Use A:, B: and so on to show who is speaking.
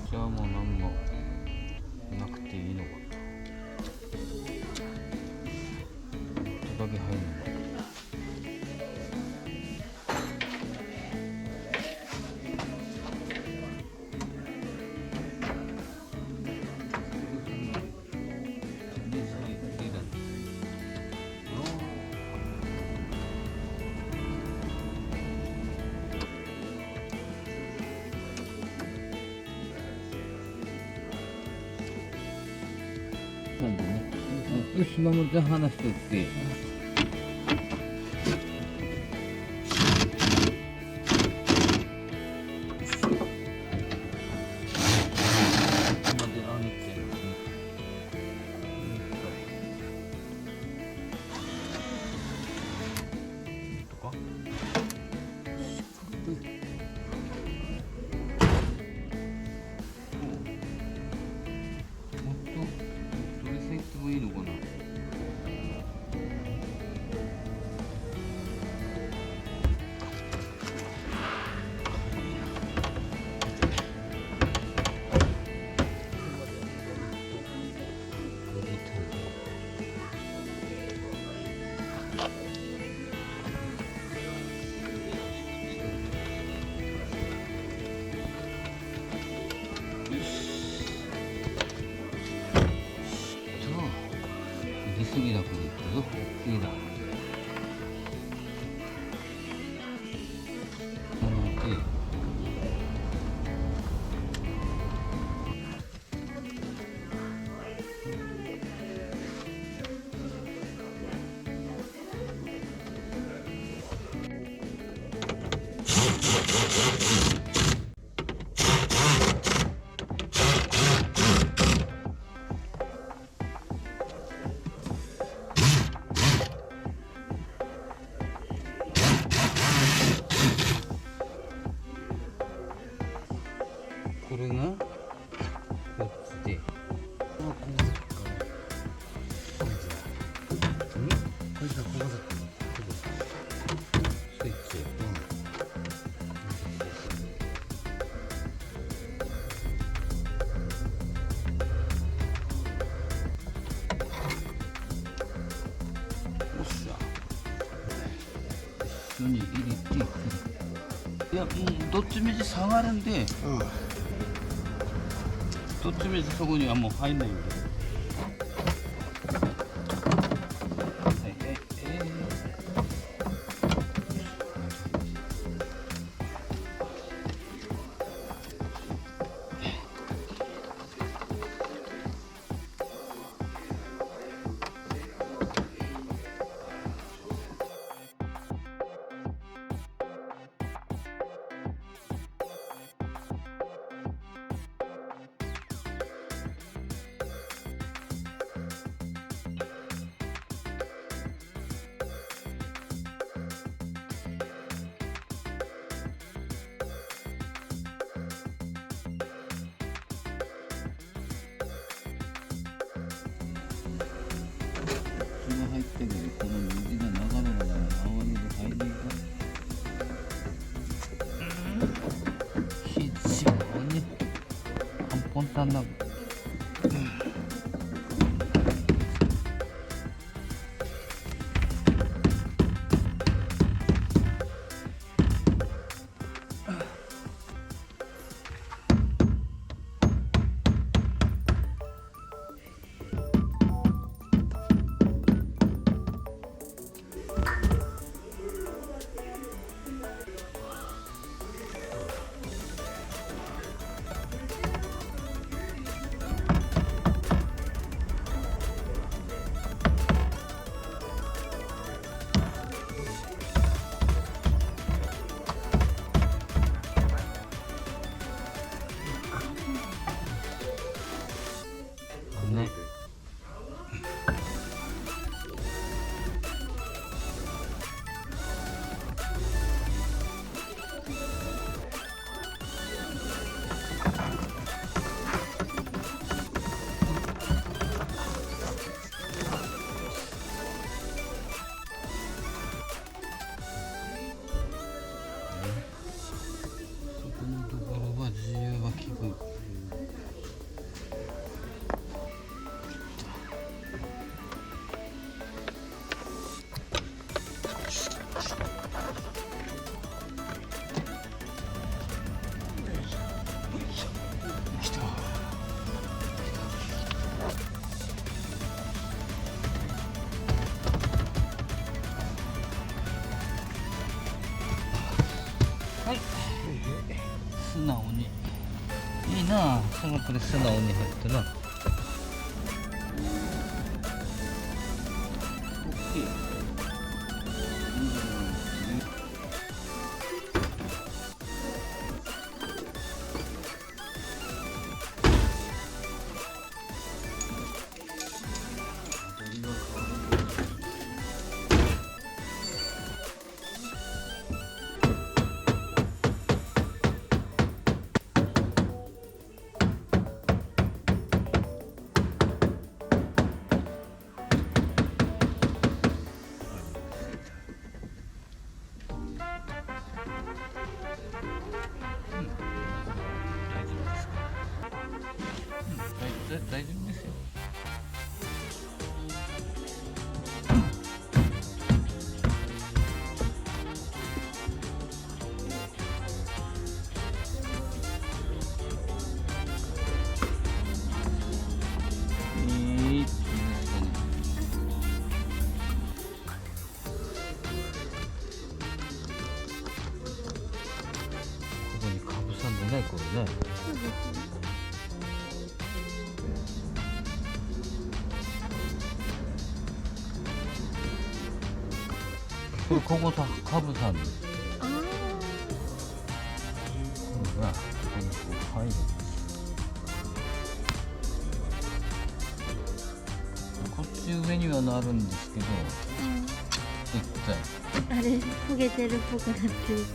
A: じゃあもう何もなくていいのかな。手だけ入るのかな。
B: なんでね、よし、守ちゃん話してって。
A: いいのかな。入れすぎだからいいけど、いいだ。これがこっちで、スイッチ、おっしゃ、一緒に入れてくる。いや、もうどっちみち下がるんで、どっちみちそこにはもう入んないんで。入ってくるこの水が流れながら周りで入りが非常にポンタンなはい。素直に。いいなあ、その子で素直に入ってな。
B: オッケー。
A: 大丈夫ですよ。ここにかぶさんでないこれね。
C: そうですね。
A: ここさ、かぶさんで。
C: ああ。
A: これが、ここにこう入るんです。こっち上にはなるんですけど、絶対。
C: あれ焦げてるっぽくなってる。